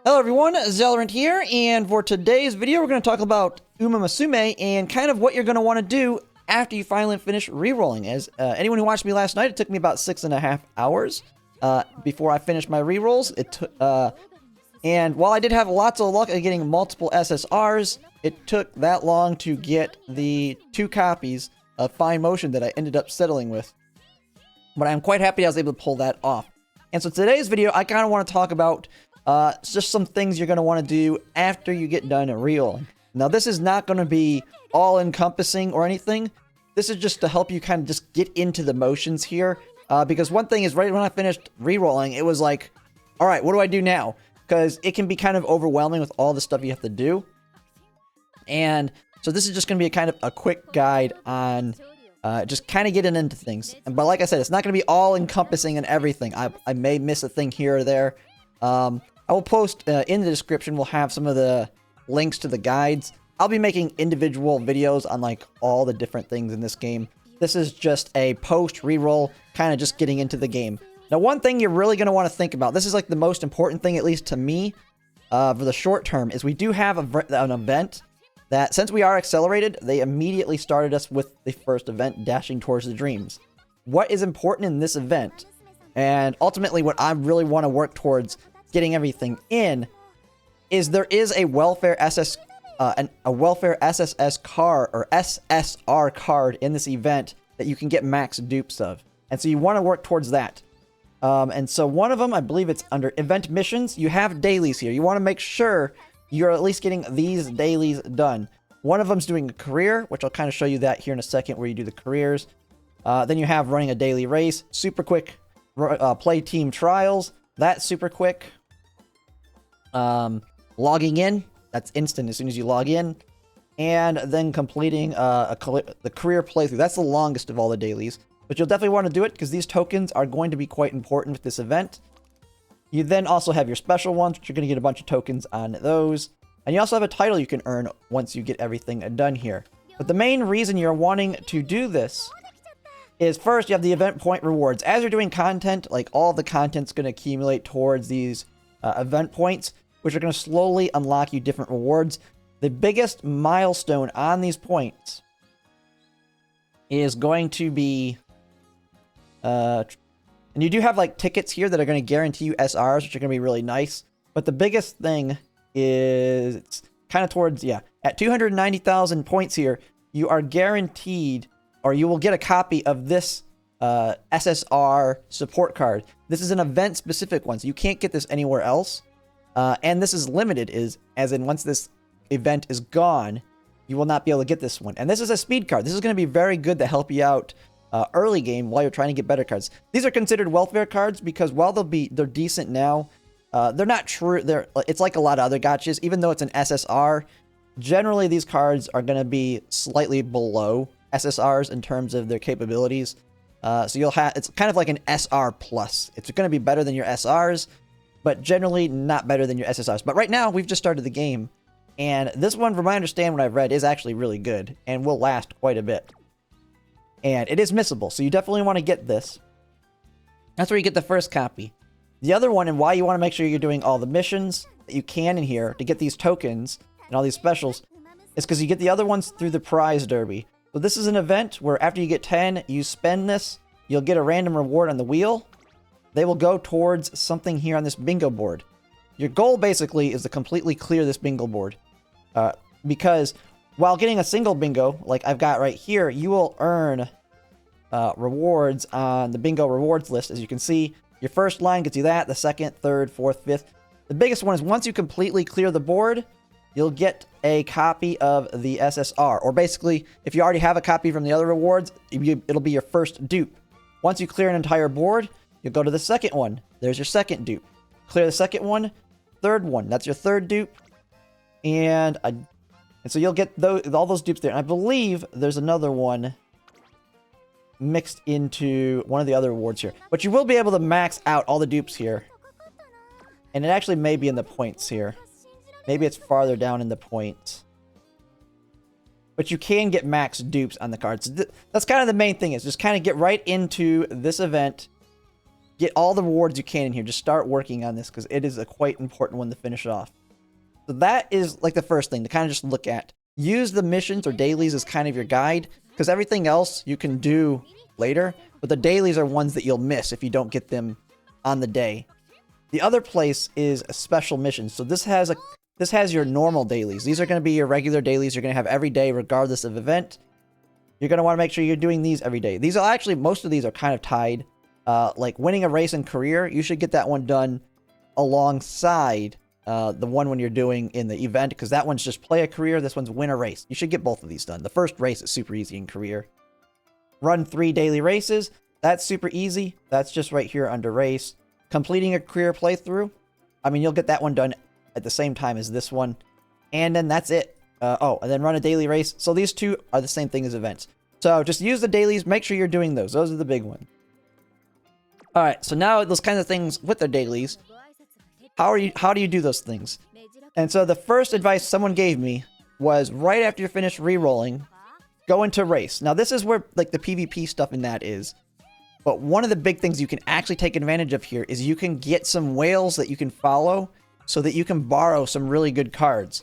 Hello everyone, Zelrant here, and for today's video we're going to talk about Uma Musume and kind of what you're going to want to do after you finally finish rerolling. As anyone who watched me last night, it took me about 6.5 hours before I finished my rerolls. And while I did have lots of luck at getting multiple SSRs, it took that long to get the 2 copies of Fine Motion that I ended up settling with. But I'm quite happy I was able to pull that off. And so today's video, I kind of want to talk about just some things you're going to want to do after you get done rerolling. Now, this is not going to be all-encompassing or anything. This is just to help you kind of just get into the motions here. Because one thing is, right when I finished rerolling, it was like, all right, what do I do now? Because it can be kind of overwhelming with all the stuff you have to do. And so this is just going to be a quick guide on just kind of getting into things. But like I said, it's not going to be all-encompassing and everything. I may miss a thing here or there. I will post in the description, we'll have some of the links to the guides. I'll be making individual videos on like all the different things in this game. This is just a post reroll, kind of just getting into the game. Now, one thing you're really going to want to think about, this is like the most important thing, at least to me, for the short term, is we do have an event that, since we are accelerated, they immediately started us with the first event, Dashing Towards the Dreams. What is important in this event, and ultimately what I really want to work towards getting everything in, is there is a welfare SSS card or SSR card in this event that you can get max dupes of, and so you want to work towards that. And so one of them, I believe it's under event missions. You have dailies here. You want to make sure you're at least getting these dailies done. One of them's doing a career, which I'll kind of show you that here in a second, where you do the careers. Then you have running a daily race, super quick play team trials. That's super quick. Logging in, that's instant as soon as you log in. And then completing the career playthrough. That's the longest of all the dailies. But you'll definitely want to do it because these tokens are going to be quite important with this event. You then also have your special ones, which you're going to get a bunch of tokens on those. And you also have a title you can earn once you get everything done here. But the main reason you're wanting to do this is, first, you have the event point rewards. As you're doing content, like all the content's going to accumulate towards these event points, which are going to slowly unlock you different rewards. The biggest milestone on these points is going to be, and you do have like tickets here that are going to guarantee you SRs, which are going to be really nice. But the biggest thing is, it's kind of towards, at 290,000 points here, you are guaranteed, or you will get a copy of this SSR support card. This is an event-specific one, so you can't get this anywhere else. And this is limited, as in once this event is gone, you will not be able to get this one. And this is a speed card. This is going to be very good to help you out early game while you're trying to get better cards. These are considered welfare cards because while they're decent now, they're not true. It's like a lot of other gachas. Even though it's an SSR, generally these cards are going to be slightly below SSRs in terms of their capabilities. So you'll have, it's kind of like an SR plus. It's going to be better than your SRs, but generally not better than your SSRs. But right now, we've just started the game, and this one, from my understanding, what I've read, is actually really good, and will last quite a bit. And it is missable, so you definitely want to get this. That's where you get the first copy. The other one, and why you want to make sure you're doing all the missions that you can in here to get these tokens and all these specials, is because you get the other ones through the prize derby. So this is an event where after you get 10, you spend this, you'll get a random reward on the wheel. They will go towards something here on this bingo board. Your goal basically is to completely clear this bingo board. Because while getting a single bingo, like I've got right here, you will earn rewards on the bingo rewards list. As you can see, your first line gets you that, the second, third, fourth, fifth. The biggest one is once you completely clear the board, you'll get a copy of the SSR. Or basically, if you already have a copy from the other rewards, it'll be your first dupe. Once you clear an entire board, you'll go to the second one. There's your second dupe. Clear the second one, third one. That's your third dupe. And so you'll get all those dupes there. And I believe there's another one mixed into one of the other rewards here. But you will be able to max out all the dupes here. And it actually may be in the points here. Maybe it's farther down in the points. But you can get max dupes on the cards. That's kind of the main thing, is just kind of get right into this event. get all the rewards you can in here. Just start working on this because it is a quite important one to finish off. So that is like the first thing to kind of just look at. Use the missions or dailies as kind of your guide because everything else you can do later, but the dailies are ones that you'll miss if you don't get them on the day. The other place is a special mission. So this has your normal dailies. These are going to be your regular dailies you're going to have every day regardless of event. You're going to want to make sure you're doing these every day. These are actually, most of these are kind of tied. Like winning a race in career, you should get that one done alongside the one when you're doing in the event, because that one's just play a career, this one's win a race. You should get both of these done. The first race is super easy in career. Run 3 daily races, that's super easy. That's just right here under race. Completing a career playthrough, I mean, you'll get that one done at the same time as this one. And then that's it. And then run a daily race. So these two are the same thing as events. So just use the dailies, make sure you're doing those. Those are the big ones. Alright, so now those kinds of things with the dailies, how do you do those things? And so the first advice someone gave me was right after you're finished re-rolling, go into race. Now this is where like the PvP stuff in that is. But one of the big things you can actually take advantage of here is you can get some whales that you can follow so that you can borrow some really good cards.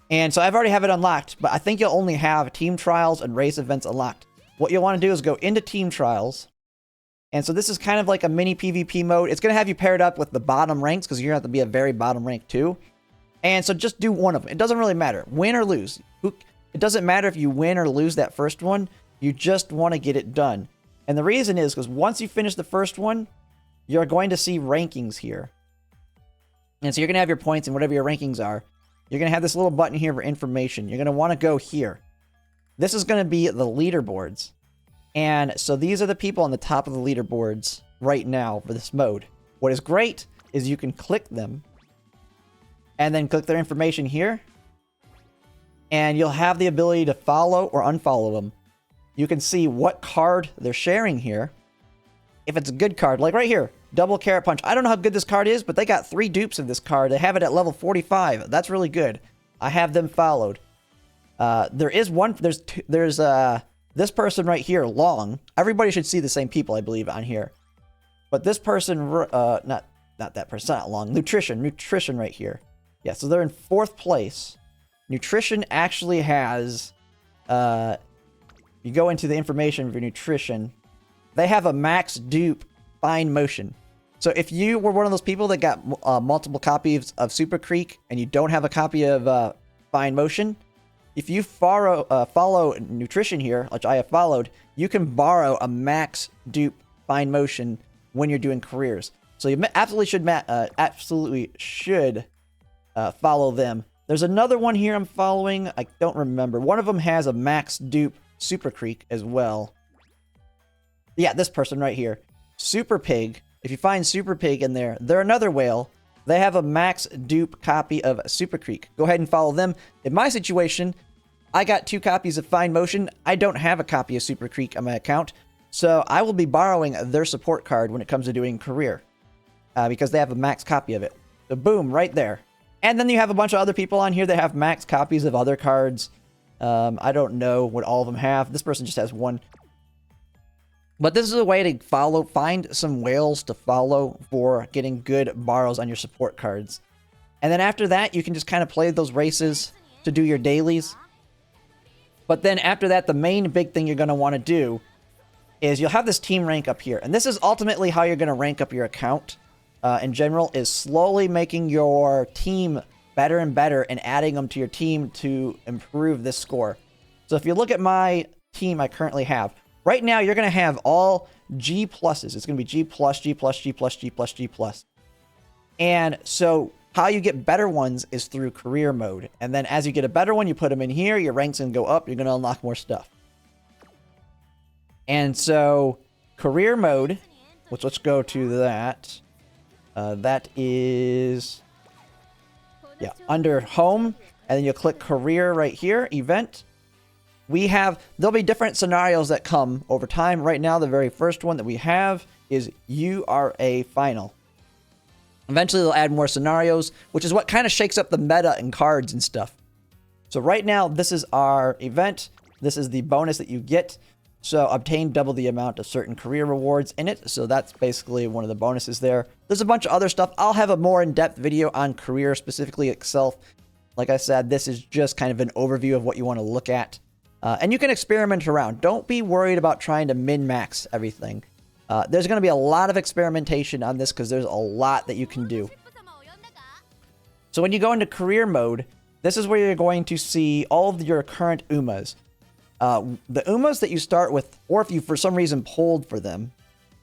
And so I've already have it unlocked, but I think you'll only have team trials and race events unlocked. What you'll want to do is go into team trials. And so this is kind of like a mini PvP mode. It's going to have you paired up with the bottom ranks because you're going to have to be a very bottom rank too. And so just do one of them. It doesn't really matter. Win or lose. It doesn't matter if you win or lose that first one. You just want to get it done. And the reason is because once you finish the first one, you're going to see rankings here. And so you're going to have your points and whatever your rankings are. You're going to have this little button here for information. You're going to want to go here. This is going to be the leaderboards. And so these are the people on the top of the leaderboards right now for this mode. What is great is you can click them and then click their information here. And you'll have the ability to follow or unfollow them. You can see what card they're sharing here. If it's a good card, like right here, Double Carrot Punch. I don't know how good this card is, but they got 3 dupes of this card. They have it at level 45. That's really good. I have them followed. There's this person right here, Long. Everybody should see the same people, I believe, on here. But this person, not that person, not Long. Nutrition right here. Yeah, so they're in 4th place. Nutrition actually has, you go into the information for Nutrition. They have a max dupe fine motion. So if you were one of those people that got multiple copies of Super Creek and you don't have a copy of fine motion, if you follow Nutrition here, which I have followed, you can borrow a max dupe fine motion when you're doing careers. So you absolutely should follow them. There's another one here I'm following. I don't remember. One of them has a max dupe Super Creek as well. Yeah, this person right here. Super Pig. If you find Super Pig in there, they're another whale. They have a max dupe copy of Super Creek. Go ahead and follow them. In my situation, I got 2 copies of Fine Motion. I don't have a copy of Super Creek on my account. So I will be borrowing their support card when it comes to doing career. Because they have a max copy of it. So boom, right there. And then you have a bunch of other people on here that have max copies of other cards. I don't know what all of them have. This person just has 1. But this is a way to find some whales to follow for getting good borrows on your support cards. And then after that, you can just kind of play those races to do your dailies. But then after that, the main big thing you're going to want to do is you'll have this team rank up here. And this is ultimately how you're going to rank up your account in general, is slowly making your team better and better and adding them to your team to improve this score. So if you look at my team I currently have, right now you're going to have all G pluses. It's going to be G plus, G plus, G plus, G plus, G plus. And so how you get better ones is through career mode. And then as you get a better one, you put them in here, your rank's going to go up, you're going to unlock more stuff. And so career mode, which let's go to that. That is, yeah, under home, and then you'll click career right here, event. There'll be different scenarios that come over time. Right now, the very first one that we have is you are a final. Eventually, they'll add more scenarios, which is what kind of shakes up the meta and cards and stuff. So right now, this is our event. This is the bonus that you get. So obtain double the amount of certain career rewards in it. So that's basically one of the bonuses there. There's a bunch of other stuff. I'll have a more in-depth video on career, specifically itself. Like I said, this is just kind of an overview of what you want to look at. And you can experiment around. Don't be worried about trying to min-max everything. There's going to be a lot of experimentation on this because there's a lot that you can do. So when you go into career mode, this is where you're going to see all of your current Umas. The Umas that you start with, or if you for some reason pulled for them,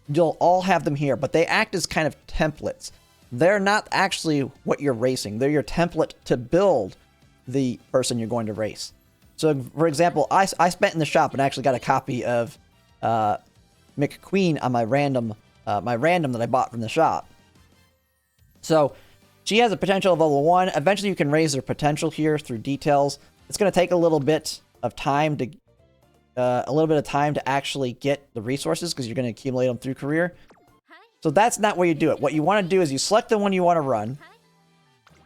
you'll all have them here, but they act as kind of templates. They're not actually what you're racing. They're your template to build the person you're going to race. So, for example, I spent in the shop and actually got a copy of McQueen on my random that I bought from the shop. So, she has a potential of level 1. Eventually, you can raise her potential here through details. It's going to take a little bit of time to actually get the resources because you're going to accumulate them through career. So that's not where you do it. What you want to do is you select the one you want to run,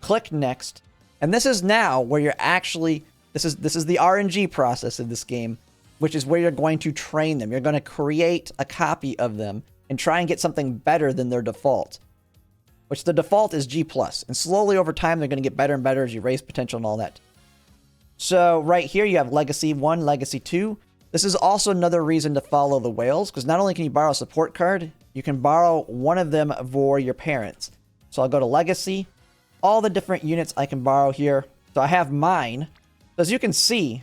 click next, and this is now where you're actually this is the RNG process of this game, which is where you're going to train them. You're going to create a copy of them and try and get something better than their default, which the default is G+. And slowly over time, they're going to get better and better as you raise potential and all that. So right here, you have Legacy 1, Legacy 2. This is also another reason to follow the whales, because not only can you borrow a support card, you can borrow one of them for your parents. So I'll go to Legacy. All the different units I can borrow here. So I have mine. So as you can see,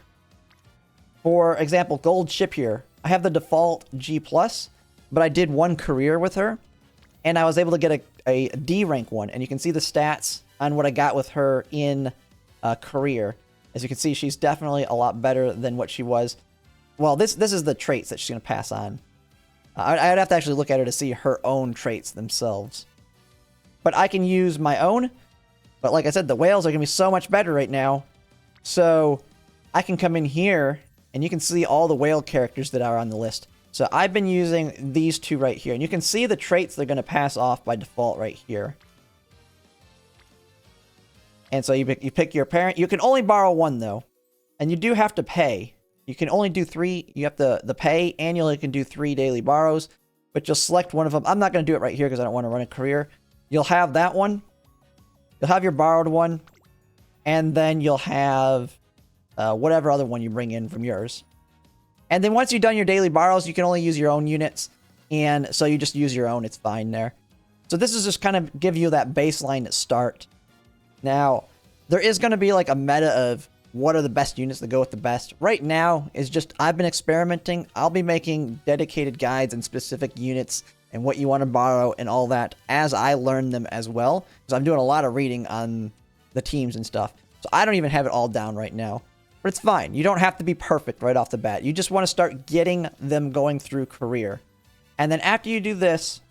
for example, Gold Ship here, I have the default G+, but I did one career with her, and I was able to get a D rank one. And you can see the stats on what I got with her in career. As you can see, she's definitely a lot better than what she was. Well, this is the traits that she's going to pass on. I'd have to actually look at her to see her own traits themselves. But I can use my own. But like I said, the whales are going to be so much better right now. So I can come in here, and you can see all the whale characters that are on the list. So I've been using these two right here. And you can see the traits they're going to pass off by default right here. And so you pick your parent. You can only borrow one, though. And you do have to pay. You can only do 3. You have the pay. Annually, you can do 3 daily borrows. But you'll select one of them. I'm not going to do it right here because I don't want to run a career. You'll have that one. You'll have your borrowed one. And then you'll have whatever other one you bring in from yours. And then once you've done your daily borrows, you can only use your own units. And so you just use your own. It's fine there. So this is just kind of give you that baseline start. Now, there is going to be like a meta of what are the best units that go with the best. Right now is just I've been experimenting. I'll be making dedicated guides and specific units and what you want to borrow and all that as I learn them as well. Because I'm doing a lot of reading on the teams and stuff. So I don't even have it all down right now. But it's fine. You don't have to be perfect right off the bat. You just want to start getting them going through career. And then after you do this,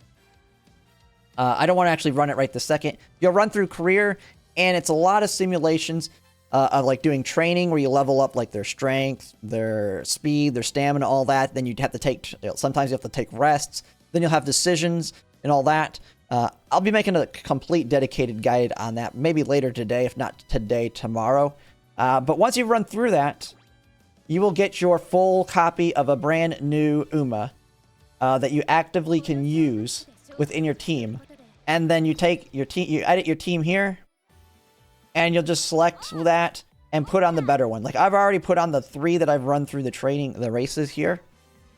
I don't want to actually run it right this second. You'll run through career, and it's a lot of simulations of like doing training where you level up like their strength, their speed, their stamina, all that. Then you'd have to take, sometimes you have to take rests. Then you'll have decisions and all that. I'll be making a complete dedicated guide on that maybe later today, if not today, tomorrow. But once you run through that, you will get your full copy of a brand new Uma that you actively can use within your team. And then you take your team, you edit your team here, and you'll just select that and put on the better one. Like I've already put on the 3 that I've run through the races here.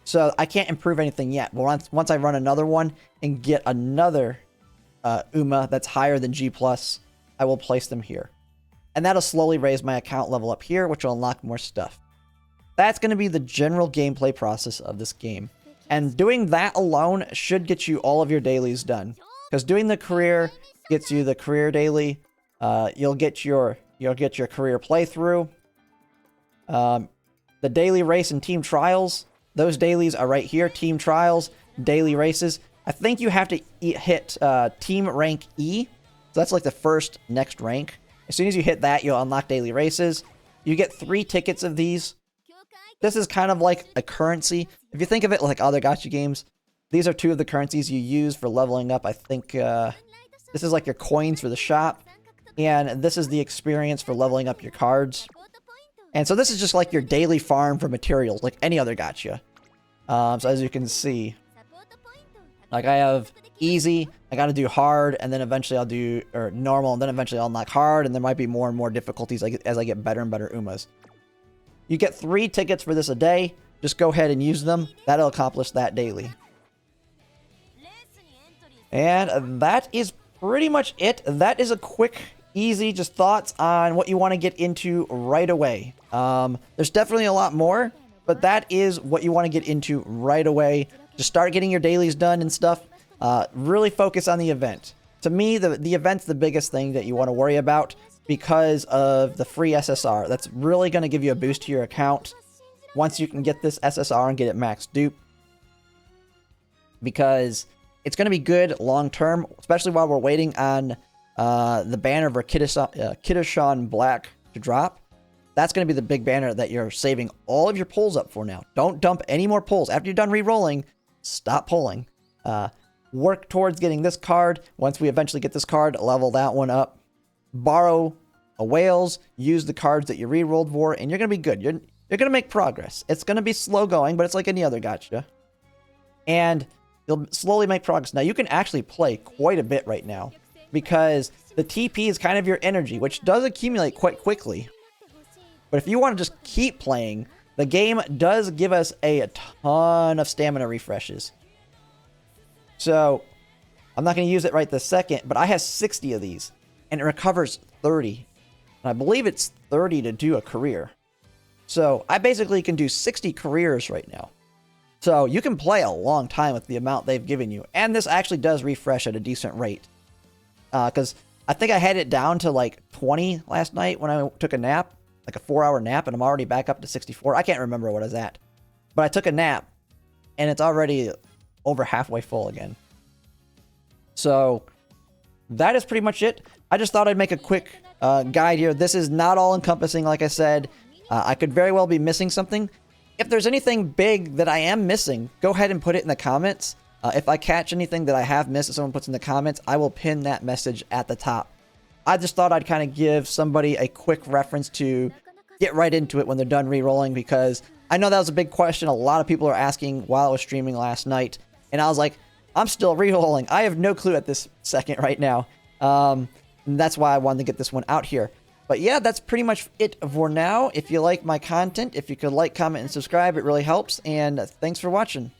So I can't improve anything yet. But once I run another one and get another Uma that's higher than G+, I will place them here. And that'll slowly raise my account level up here, which will unlock more stuff. That's going to be the general gameplay process of this game. And doing that alone should get you all of your dailies done. Because doing the career gets you the career daily. You'll get your career playthrough. The daily race and team trials, those dailies are right here. Team trials, daily races. I think you have to hit team rank E. So that's like the first next rank. As soon as you hit that, you'll unlock daily races. You get 3 tickets of these. This is kind of like a currency. If you think of it like other gacha games, these are 2 of the currencies you use for leveling up. I think this is like your coins for the shop. And this is the experience for leveling up your cards. And so this is just like your daily farm for materials, like any other gacha. So as you can see, like I have easy, I got to do hard, and then eventually I'll do or normal, and then eventually I'll unlock hard, and there might be more and more difficulties as I get better and better Umas. You get 3 tickets for this a day. Just go ahead and use them. That'll accomplish that daily. And that is pretty much it. That is a quick, easy, just thoughts on what you want to get into right away. There's definitely a lot more, but that is what you want to get into right away. Just start getting your dailies done and stuff. Really focus on the event. To me, the event's the biggest thing that you want to worry about because of the free SSR. That's really going to give you a boost to your account once you can get this SSR and get it max dupe. Because it's going to be good long term, especially while we're waiting on the banner for Kidashan Black to drop. That's going to be the big banner that you're saving all of your pulls up for now. Don't dump any more pulls. After you're done re-rolling, stop pulling. Work towards getting this card. Once we eventually get this card, level that one up. Borrow a whales. Use the cards that you re-rolled for, and you're going to be good. You're going to make progress. It's going to be slow going, but it's like any other gacha. And you'll slowly make progress. Now, you can actually play quite a bit right now because the TP is kind of your energy, which does accumulate quite quickly. But if you want to just keep playing, the game does give us a ton of stamina refreshes. So, I'm not going to use it right this second, but I have 60 of these, and it recovers 30. And I believe it's 30 to do a career. So, I basically can do 60 careers right now. So you can play a long time with the amount they've given you. And this actually does refresh at a decent rate. Because I think I had it down to like 20 last night when I took a nap. Like a 4-hour nap. And I'm already back up to 64. I can't remember what I was at. But I took a nap. And it's already over halfway full again. So that is pretty much it. I just thought I'd make a quick guide here. This is not all encompassing, like I said. I could very well be missing something. If there's anything big that I am missing, go ahead and put it in the comments. If I catch anything that I have missed that someone puts in the comments, I will pin that message at the top. I just thought I'd kind of give somebody a quick reference to get right into it when they're done re-rolling, because I know that was a big question a lot of people are asking while I was streaming last night. And I was like, I'm still re-rolling. I have no clue at this second right now. And that's why I wanted to get this one out here. But yeah, that's pretty much it for now. If you like my content, if you could like, comment, and subscribe, it really helps. And thanks for watching.